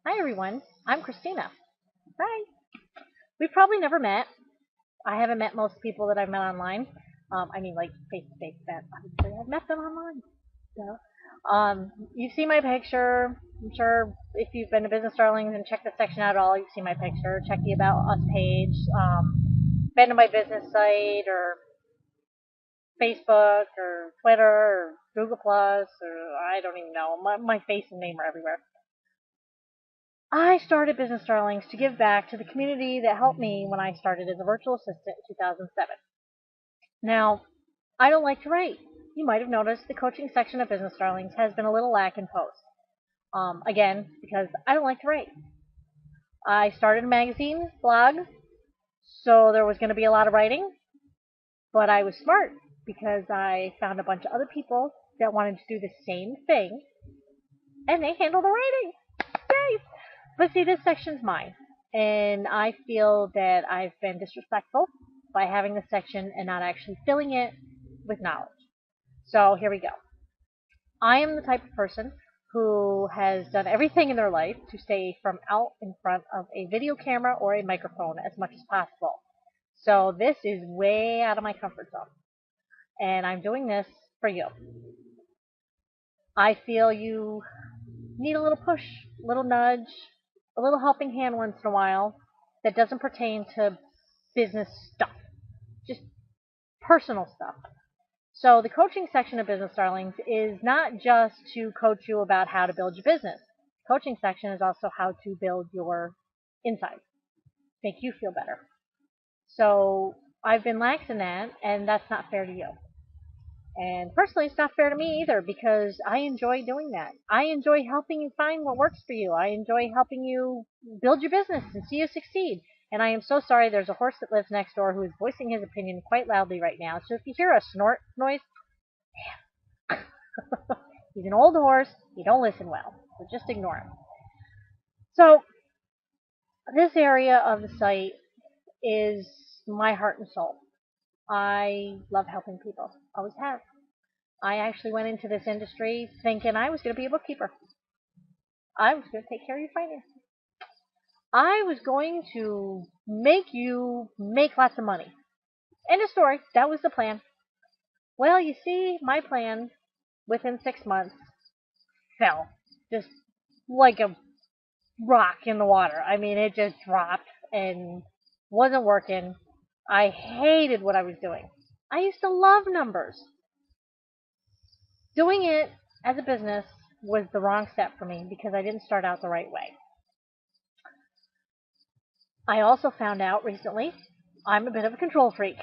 Hi everyone, I'm Christina. Hi. We've probably never met. I haven't met most people that I've met online. Like face to face met. Obviously, I've met them online. So, you've seen my picture. I'm sure if you've been to Business Darlings and checked the section out at all, you've seen my picture. Check the About Us page. Been to my business site or Facebook or Twitter or Google Plus or I don't even know. My face and name are everywhere. I started Business Darlings to give back to the community that helped me when I started as a virtual assistant in 2007. Now, I don't like to write. You might have noticed the coaching section of Business Darlings has been a little lack in posts. Again, because I don't like to write. I started a magazine blog, so there was going to be a lot of writing, but I was smart because I found a bunch of other people that wanted to do the same thing, and they handle the writing. Yay! But see, this section's mine, and I feel that I've been disrespectful by having this section and not actually filling it with knowledge. So here we go. I am the type of person who has done everything in their life to stay from out in front of a video camera or a microphone as much as possible. So this is way out of my comfort zone, and I'm doing this for you. I feel you need a little push, a little nudge, a little helping hand once in a while that doesn't pertain to business stuff, just personal stuff. So the coaching section of Business Darlings is not just to coach you about how to build your business. The coaching section is also how to build your inside, make you feel better. So I've been lax in that, and that's not fair to you. And personally, it's not fair to me either because I enjoy doing that. I enjoy helping you find what works for you. I enjoy helping you build your business and see you succeed. And I am so sorry there's a horse that lives next door who is voicing his opinion quite loudly right now. So if you hear a snort noise, he's an old horse. He don't listen well. So just ignore him. So this area of the site is my heart and soul. I love helping people. Always have. I actually went into this industry thinking I was going to be a bookkeeper. I was going to take care of your finances. I was going to make you make lots of money. End of story. That was the plan. Well, you see, my plan within 6 months fell. Just like a rock in the water. I mean, it just dropped and wasn't working. I hated what I was doing. I used to love numbers. Doing it as a business was the wrong step for me because I didn't start out the right way. I also found out recently I'm a bit of a control freak.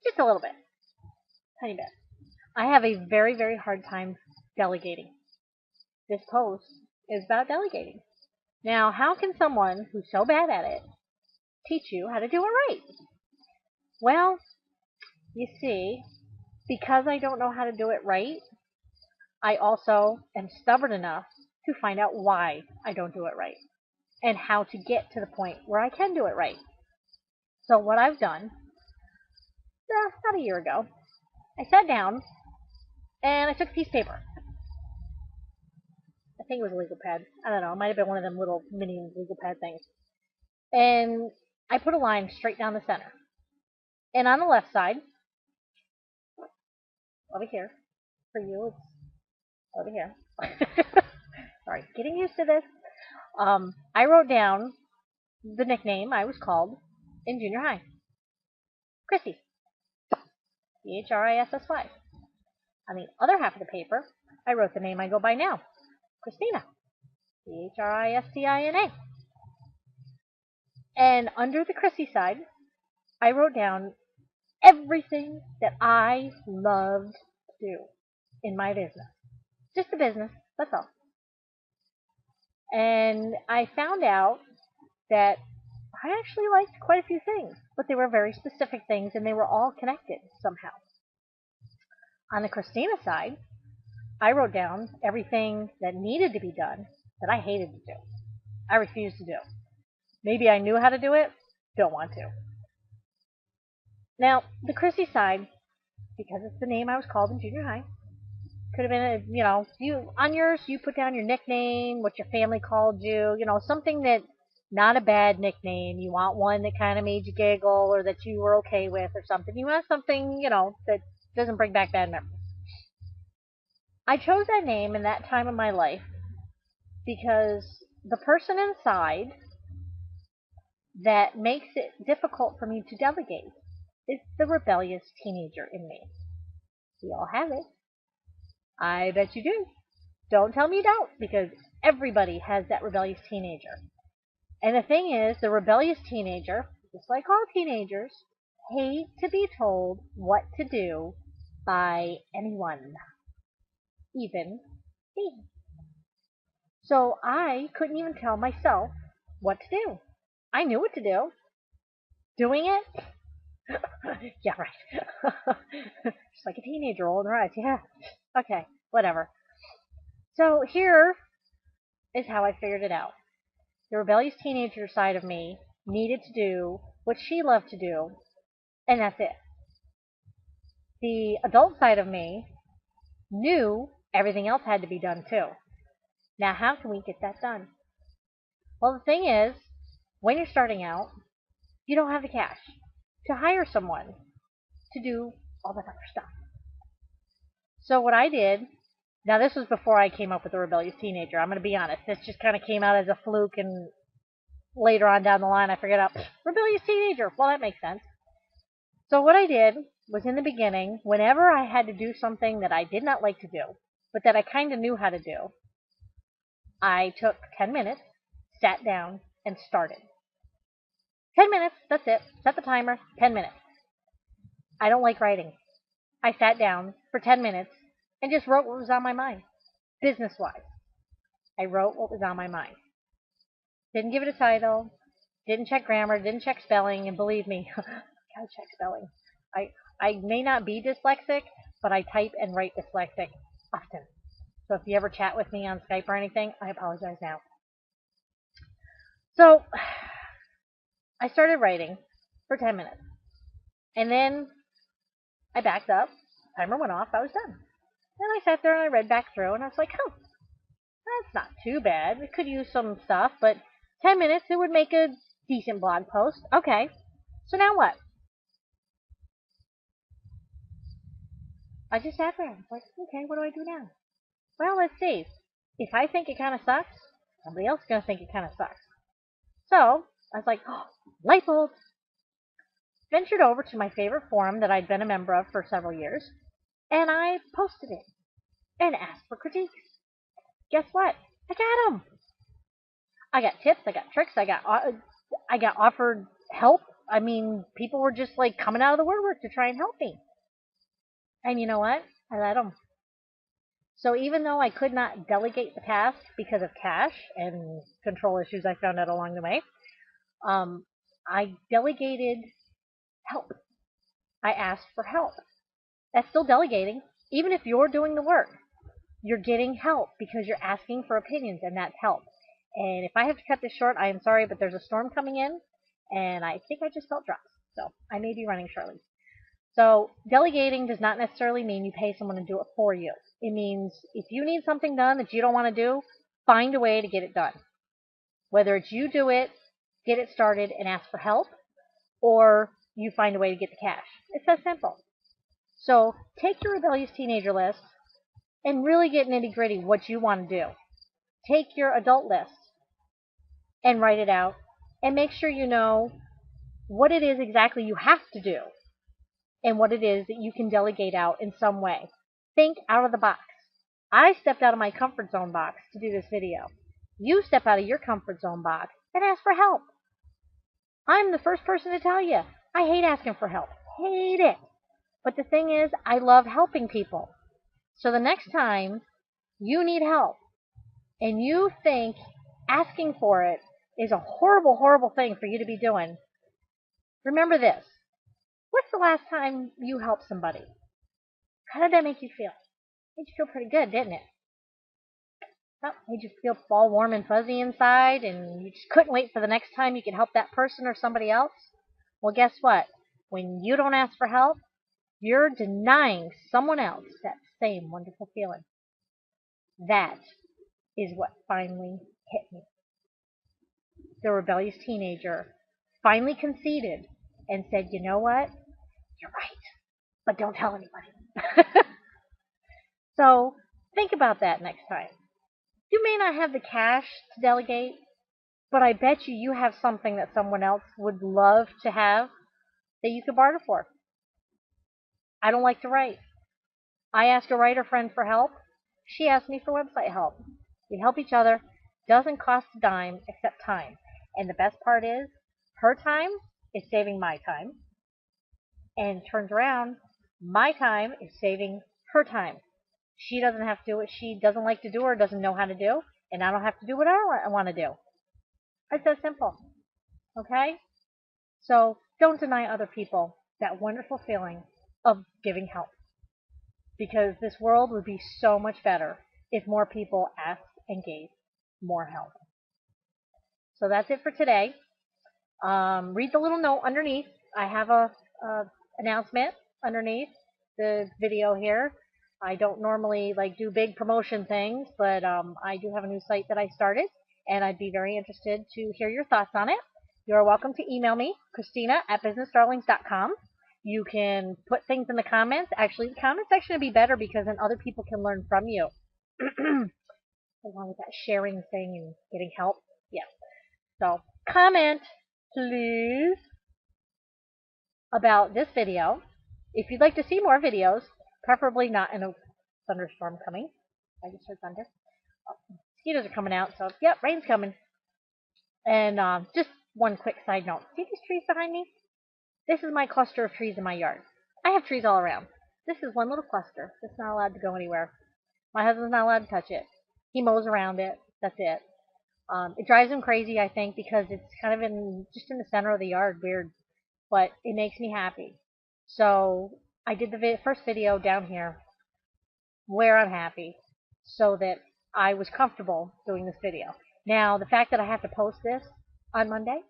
Just a little bit. Tiny bit. I have a very, very hard time delegating. This post is about delegating. Now, how can someone who's so bad at it teach you how to do it right? Well, you see, because I don't know how to do it right, I also am stubborn enough to find out why I don't do it right and how to get to the point where I can do it right. So, what I've done, about a year ago, I sat down and I took a piece of paper. I think it was a legal pad. I don't know. It might have been one of them little mini legal pad things. And I put a line straight down the center. And on the left side, over here, for you, it's over here. Sorry, getting used to this. I wrote down the nickname I was called in junior high. Chrissy. Chrisssy. On the other half of the paper, I wrote the name I go by now. Christina. Christina. And under the Chrissy side, I wrote down everything that I loved to do in my business. Just the business, that's all. And I found out that I actually liked quite a few things, but they were very specific things and they were all connected somehow. On the Christina side, I wrote down everything that needed to be done that I hated to do. I refused to do. Maybe I knew how to do it, don't want to. Now, the Chrissy side, because it's the name I was called in junior high, Could have been, you on yours, you put down your nickname, what your family called you, something that not a bad nickname. You want one that kind of made you giggle or that you were okay with or something. You want something, that doesn't bring back bad memories. I chose that name in that time of my life because the person inside that makes it difficult for me to delegate is the rebellious teenager in me. We all have it. I bet you do. Don't tell me you don't, because everybody has that rebellious teenager. And the thing is, the rebellious teenager, just like all teenagers, hate to be told what to do by anyone, even me. So I couldn't even tell myself what to do. I knew what to do. Doing it? Yeah, right. Just like a teenager rolling her eyes. Yeah. Okay, whatever. So here is how I figured it out. The rebellious teenager side of me needed to do what she loved to do, and that's it. The adult side of me knew everything else had to be done too. Now, how can we get that done? Well, the thing is, when you're starting out, you don't have the cash to hire someone to do all that other stuff. So what I did, now this was before I came up with the rebellious teenager. I'm going to be honest. This just kind of came out as a fluke, and later on down the line, I figured out rebellious teenager. Well, that makes sense. So what I did was in the beginning, whenever I had to do something that I did not like to do, but that I kind of knew how to do, I took 10 minutes, sat down, and started. 10 minutes, that's it. Set the timer, 10 minutes. I don't like writing. I sat down for 10 minutes and just wrote what was on my mind, business-wise. I wrote what was on my mind. Didn't give it a title, didn't check grammar, didn't check spelling, and believe me, gotta check spelling. I may not be dyslexic, but I type and write dyslexic often. So if you ever chat with me on Skype or anything, I apologize now. So I started writing for 10 minutes. And then I backed up, timer went off, I was done. Then I sat there and I read back through, and I was like, oh, that's not too bad. We could use some stuff, but 10 minutes, it would make a decent blog post. Okay, so now what? I just sat there. I was like, okay, what do I do now? Well, let's see. If I think it kind of sucks, somebody else is going to think it kind of sucks. So I was like, oh, light bulb. Ventured over to my favorite forum that I'd been a member of for several years, and I posted it and asked for critiques. Guess what? I got them. I got tips. I got tricks. I got offered help. I mean, people were just like coming out of the woodwork to try and help me. And you know what? I let them. So even though I could not delegate the task because of cash and control issues I found out along the way, I delegated help. I asked for help. That's still delegating. Even if you're doing the work, you're getting help because you're asking for opinions, and that's help. And if I have to cut this short, I am sorry, but there's a storm coming in, and I think I just felt drops. So I may be running shortly. So delegating does not necessarily mean you pay someone to do it for you. It means if you need something done that you don't want to do, find a way to get it done. Whether it's you do it, get it started, and ask for help, or you find a way to get the cash. It's that simple. So take your rebellious teenager list and really get nitty gritty what you want to do. Take your adult list and write it out and make sure you know what it is exactly you have to do and what it is that you can delegate out in some way. Think out of the box. I stepped out of my comfort zone box to do this video. You step out of your comfort zone box and ask for help. I'm the first person to tell you, I hate asking for help. Hate it. But the thing is, I love helping people. So the next time you need help and you think asking for it is a horrible, horrible thing for you to be doing, remember this. What's the last time you helped somebody? How did that make you feel? Made you feel pretty good, didn't it? Well, made you feel all warm and fuzzy inside, and you just couldn't wait for the next time you could help that person or somebody else? Well, guess what? When you don't ask for help, you're denying someone else that same wonderful feeling. That is what finally hit me. The rebellious teenager finally conceded and said, you know what? You're right, but don't tell anybody. So think about that next time. You may not have the cash to delegate, but I bet you have something that someone else would love to have that you could barter for. I don't like to write. I ask a writer friend for help. She asked me for website help. We help each other. Doesn't cost a dime except time. And the best part is, her time is saving my time. And turns around, my time is saving her time. She doesn't have to do what she doesn't like to do or doesn't know how to do. And I don't have to do what I want to do. It's that simple. Okay? So don't deny other people that wonderful feeling of giving help. Because this world would be so much better if more people asked and gave more help. So that's it for today. Read the little note underneath. I have a announcement underneath the video here. I don't normally do big promotion things, but I do have a new site that I started, and I'd be very interested to hear your thoughts on it. You're welcome to email me, Christina@businessdarlings.com. You can put things in the comments. Actually, the comments section would be better because then other people can learn from you. Along with that sharing thing and getting help. Yeah. So comment, please, about this video. If you'd like to see more videos, preferably not in a thunderstorm coming. I just heard thunder. Oh, mosquitoes are coming out, so yep, rain's coming. And just one quick side note. See these trees behind me? This is my cluster of trees in my yard. I have trees all around. This is one little cluster. It's not allowed to go anywhere. My husband's not allowed to touch it. He mows around it. That's it. It drives him crazy, I think, because it's kind of just in the center of the yard. Weird. But it makes me happy. So I did the first video down here where I'm happy so that I was comfortable doing this video. Now, the fact that I have to post this on Monday,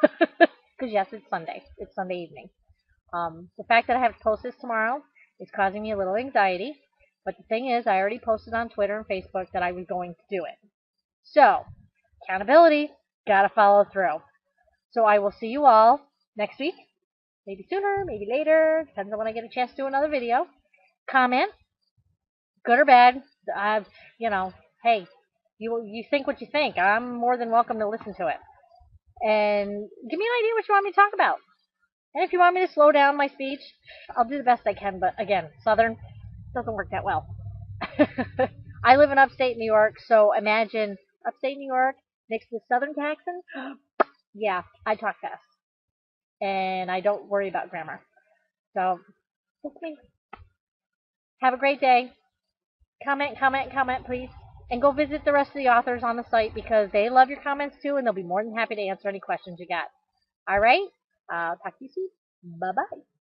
because yes, it's Sunday. It's Sunday evening. The fact that I have to post this tomorrow is causing me a little anxiety. But the thing is, I already posted on Twitter and Facebook that I was going to do it. So, accountability, gotta follow through. So I will see you all next week. Maybe sooner, maybe later. Depends on when I get a chance to do another video. Comment, good or bad. Hey, you think what you think. I'm more than welcome to listen to it. And give me an idea what you want me to talk about. And if you want me to slow down my speech, I'll do the best I can. But again, Southern doesn't work that well. I live in upstate New York, so imagine upstate New York next to Southern Texan. Yeah, I talk fast. And I don't worry about grammar. So, that's me. Have a great day. Comment, comment, comment, please. And go visit the rest of the authors on the site because they love your comments too, and they'll be more than happy to answer any questions you got. All right? I'll talk to you soon. Bye-bye.